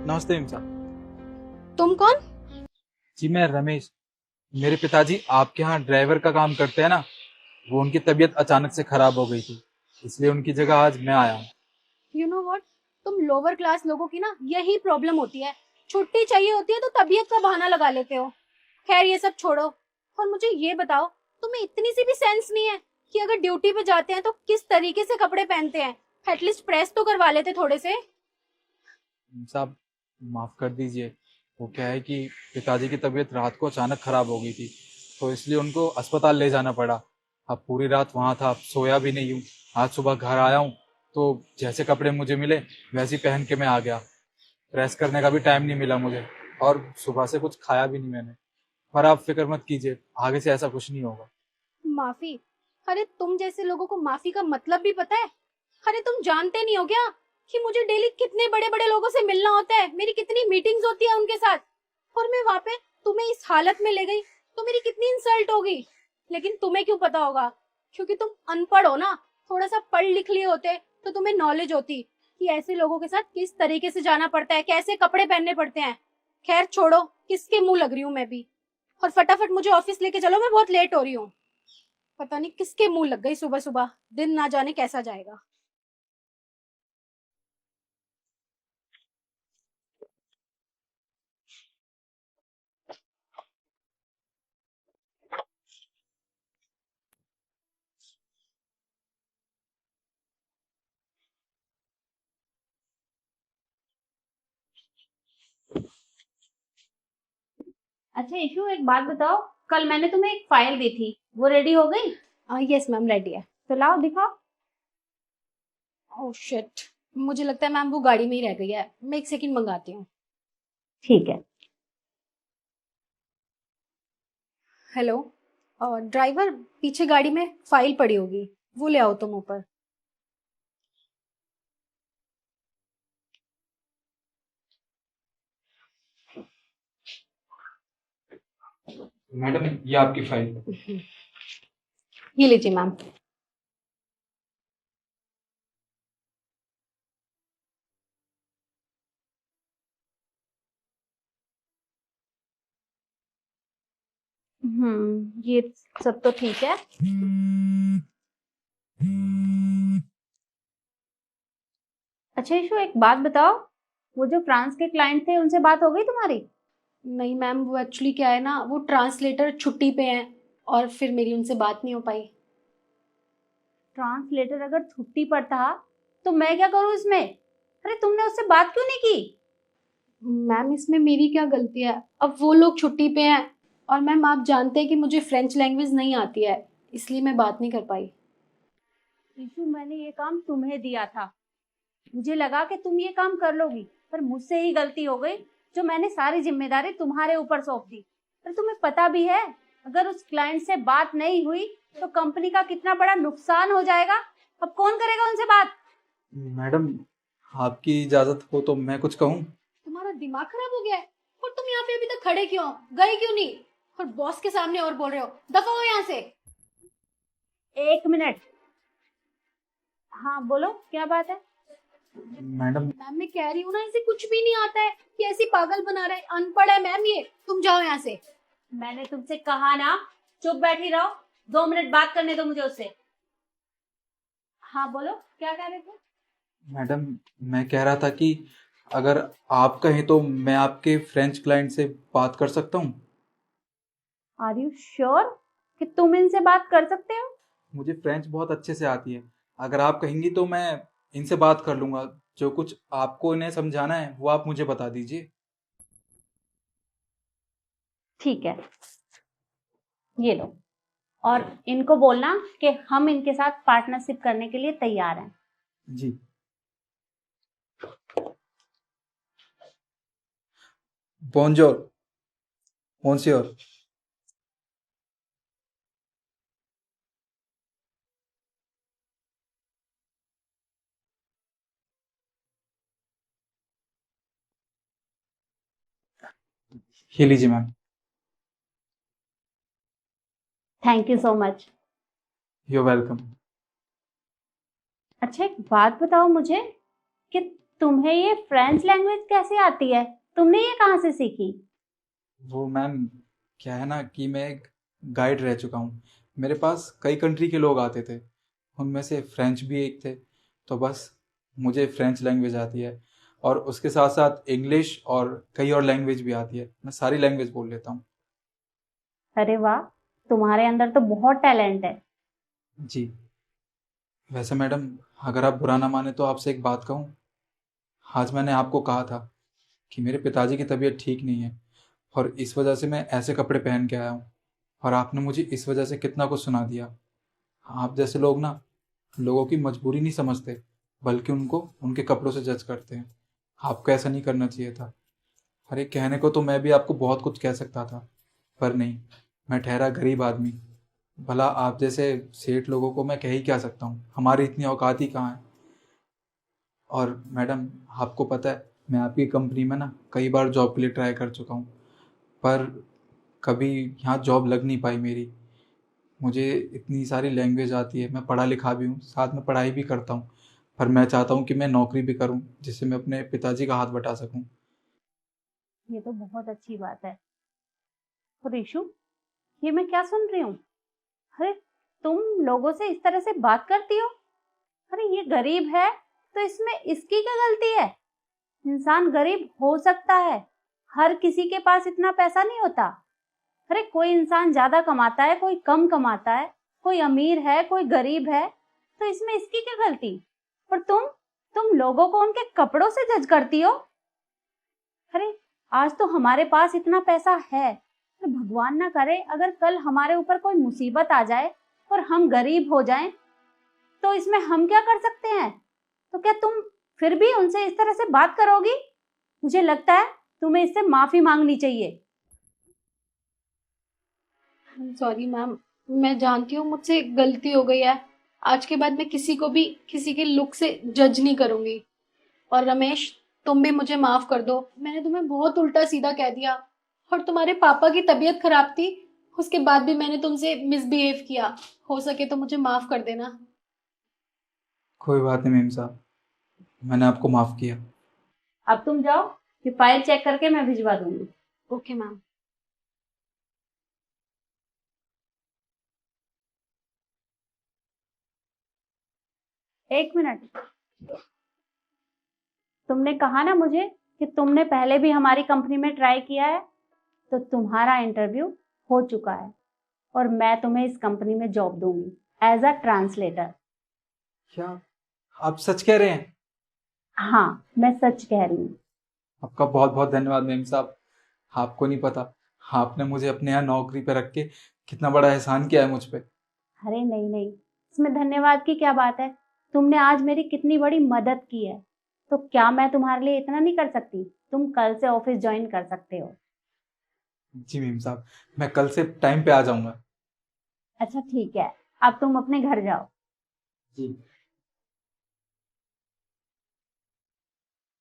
नमस्ते हिमसा। तुम कौन? जी मैं रमेश। मेरे पिताजी आपके यहाँ ड्राइवर का काम करते हैं ना, वो उनकी तबीयत अचानक से खराब हो गई थी, इसलिए उनकी जगह आज मैं आया हूँ। यू नो व्हाट, तुम लोअर क्लास लोगों की ना यही प्रॉब्लम होती है। छुट्टी चाहिए होती है तो तबीयत का बहाना लगा लेते हो। खैर ये सब छोड़ो, और मुझे ये बताओ, तुम्हें इतनी सी भी सेंस नहीं है कि अगर ड्यूटी पे जाते हैं तो किस तरीके से कपड़े पहनते हैं? एटलीस्ट प्रेस तो करवा लेते थोड़े से। साहब, माफ कर दीजिए। वो क्या है कि पिताजी की तबीयत रात को अचानक खराब हो गई थी, तो इसलिए उनको अस्पताल ले जाना पड़ा। अब पूरी रात वहाँ था, अब सोया भी नहीं हूँ। आज सुबह घर आया हूँ तो जैसे कपड़े मुझे मिले वैसे ही पहन के मैं आ गया। प्रेस करने का भी टाइम नहीं मिला मुझे, और सुबह से कुछ खाया भी नहीं मैंने। पर आप फिक्र मत कीजिए, आगे से ऐसा कुछ नहीं होगा। माफी? अरे तुम जैसे लोगों को माफी का मतलब भी पता है? अरे तुम जानते नहीं हो क्या कि मुझे डेली कितने बड़े बड़े लोगों से मिलना होता है, मेरी कितनी मीटिंग्स होती है उनके साथ। और मैं वहां पे तुम्हें इस हालत में ले गई तो मेरी कितनी इंसल्ट होगी। लेकिन तुम्हें क्यों पता होगा? क्योंकि तुम अनपढ़ हो ना। थोड़ा सा पढ़ लिख लिए होते तो तुम्हें नॉलेज होती कि ऐसे लोगों के साथ किस तरीके से जाना पड़ता है, कैसे कपड़े पहनने पड़ते हैं। खैर छोड़ो, किसके मुंह लग रही हूँ मैं भी। और फटाफट मुझे ऑफिस लेके चलो, मैं बहुत लेट हो रही हूँ। पता नहीं किसके मुंह लग गई सुबह सुबह, दिन ना जाने कैसा जाएगा। अच्छा इशू, एक बात बताओ। कल मैंने तुम्हें एक फाइल दी थी, वो रेडी हो गई? यस मैम, रेडी है। तो लाओ दिखाओ। ओह शिट, मुझे लगता है मैम वो गाड़ी में ही रह गई है। मैं एक सेकंड मंगाती हूँ। ठीक है। हेलो, ड्राइवर, पीछे गाड़ी में फाइल पड़ी होगी, वो ले आओ तुम ऊपर। मैडम, ये आपकी फाइल। ये लीजिए मैम। ये सब तो ठीक है। अच्छा इशू, एक बात बताओ। वो जो फ्रांस के क्लाइंट थे, उनसे बात हो गई तुम्हारी? नहीं मैम, वो एक्चुअली क्या है ना, वो ट्रांसलेटर छुट्टी पे हैं और फिर मेरी उनसे बात नहीं हो पाई। ट्रांसलेटर अगर छुट्टी पर था तो मैं क्या करूं इसमें? अरे तुमने उससे बात क्यों नहीं की? मैम इसमें मेरी क्या गलती है? अब वो लोग छुट्टी पे हैं, और मैम आप जानते हैं कि मुझे फ्रेंच लैंग्वेज नहीं आती है, इसलिए मैं बात नहीं कर पाई। इशू, मैंने ये काम तुम्हें दिया था। मुझे लगा कि तुम ये काम कर लोगी, पर मुझसे ही गलती हो गई जो मैंने सारी जिम्मेदारी तुम्हारे ऊपर सौंप दी। पर तुम्हें पता भी है, अगर उस क्लाइंट से बात नहीं हुई तो कंपनी का कितना बड़ा नुकसान हो जाएगा। अब कौन करेगा उनसे बात? मैडम, आपकी इजाजत हो तो मैं कुछ कहूँ? तुम्हारा दिमाग खराब हो गया है? और तुम यहाँ पे अभी तक खड़े क्यों हो? गए क्यों नहीं? और बॉस के सामने और बोल रहे हो? दफा हो यहाँ से। एक मिनट। हाँ बोलो, क्या बात है? मैडम, मैम मैं कह रही हूँ ना, इसे कुछ भी नहीं आता है, ये ऐसी पागल बना रहा है, अनपढ़ है मैम ये। तुम जाओ यहाँ से। मैंने तुमसे कहा ना, चुप बैठी रहो। 2 मिनट बात करने दो मुझे उससे। हाँ बोलो, क्या कह रहे थे? मैडम, मैं कह रहा था कि अगर आप कहें तो मैं आपके फ्रेंच क्लाइंट से बात कर सकता हूँ। आर यू श्योर कि तुम इनसे बात कर सकते हो? मुझे फ्रेंच बहुत अच्छे से आती है। अगर आप कहेंगी तो मैं इनसे बात कर लूँगा। जो कुछ आपको इन्हें समझाना है वो आप मुझे बता दीजिए। ठीक है, ये लो। और इनको बोलना कि हम इनके साथ पार्टनरशिप करने के लिए तैयार हैं। जी। बोंजोर, मोन्सियोर। ये लीजिए ma'am. Thank you so much. You welcome. अच्छा एक बात बताओ मुझे कि तुम्हें ये फ्रेंच लैंग्वेज कैसे आती है? तुमने ये कहाँ से सीखी? वो मैम, क्या है ना कि मैं एक गाइड रह चुका हूँ। मेरे पास कई कंट्री के लोग आते थे, उनमें से फ्रेंच भी एक थे। तो बस मुझे फ्रेंच लैंग्वेज आती है, और उसके साथ साथ इंग्लिश और कई और लैंग्वेज भी आती है। मैं सारी लैंग्वेज बोल लेता हूँ। अरे वाह, तुम्हारे अंदर तो बहुत टैलेंट है। जी। वैसे मैडम, अगर आप बुरा ना माने तो आपसे एक बात कहूँ। आज मैंने आपको कहा था कि मेरे पिताजी की तबीयत ठीक नहीं है, और इस वजह से मैं ऐसे कपड़े पहन के आया हूँ, और आपने मुझे इस वजह से कितना कुछ सुना दिया। आप जैसे लोग ना लोगों की मजबूरी नहीं समझते, बल्कि उनको उनके कपड़ों से जज करते हैं। आपको ऐसा नहीं करना चाहिए था। अरे, कहने को तो मैं भी आपको बहुत कुछ कह सकता था, पर नहीं। मैं ठहरा गरीब आदमी। भला आप जैसे सेठ लोगों को मैं कह ही क्या सकता हूँ, हमारी इतनी औकात ही कहाँ है। और मैडम, आपको पता है, मैं आपकी कंपनी में ना कई बार जॉब के लिए ट्राई कर चुका हूँ, पर कभी यहाँ जॉब लग नहीं पाई मेरी। मुझे इतनी सारी लैंग्वेज आती है, मैं पढ़ा लिखा भी हूँ, साथ में पढ़ाई भी करता हूँ, पर मैं चाहता हूँ कि मैं नौकरी भी करूँ जिससे मैं अपने पिताजी का हाथ बटा सकूँ। ये तो बहुत अच्छी बात है। और ऋषु, ये मैं क्या सुन रही हूँ? अरे, तुम लोगों से इस तरह से बात करती हो? अरे, ये गरीब है तो इसमें इसकी क्या गलती है? इंसान गरीब हो सकता है, हर किसी के पास इतना पैसा नहीं होता। अरे, कोई इंसान ज्यादा कमाता है, कोई कम कमाता है, कोई अमीर है, कोई गरीब है, तो इसमें इसकी क्या गलती? और तुम लोगों को उनके कपड़ों से जज करती हो? अरे, आज तो हमारे पास इतना पैसा है, तो भगवान ना करे अगर कल हमारे ऊपर कोई मुसीबत आ जाए और हम गरीब हो जाएं, तो इसमें हम क्या कर सकते हैं? तो क्या तुम फिर भी उनसे इस तरह से बात करोगी? मुझे लगता है तुम्हें इससे माफी मांगनी चाहिए। सॉरी मैम, मैं जानती हूँ मुझसे गलती हो गई है। आज के बाद मैं किसी को भी किसी के लुक से जज नहीं करूंगी। और रमेश, तुम भी मुझे माफ कर दो, मैंने तुम्हें बहुत उल्टा सीधा कह दिया। और तुम्हारे पापा की तबीयत खराब थी, उसके बाद भी मैंने तुमसे मिसबिहेव किया। हो सके तो मुझे माफ कर देना। कोई बात नहीं मेम साहब, मैंने आपको माफ़ किया। अब तुम जाओ, ये फाइल चेक करके मैं भिजवा दूंगी। Okay ma'am. एक मिनट, तुमने कहा ना मुझे कि तुमने पहले भी हमारी कंपनी में ट्राई किया है, तो तुम्हारा इंटरव्यू हो चुका है और मैं तुम्हें इस कंपनी में जॉब दूंगी एज अ ट्रांसलेटर। क्या आप सच कह रहे हैं? हाँ, मैं सच कह रही हूँ। आपका बहुत बहुत धन्यवाद मेम साहब। आपको नहीं पता, आपने मुझे अपने यहाँ नौकरी पे रख के कितना बड़ा एहसान किया है मुझ पे। अरे नहीं नहीं, इसमें धन्यवाद की क्या बात है? तुमने आज मेरी कितनी बड़ी मदद की है, तो क्या मैं तुम्हारे लिए इतना नहीं कर सकती? तुम कल से ऑफिस ज्वाइन कर सकते हो। जी मेम साहब, मैं कल से टाइम पे आ जाऊंगा। अच्छा ठीक है, अब तुम अपने घर जाओ। जी।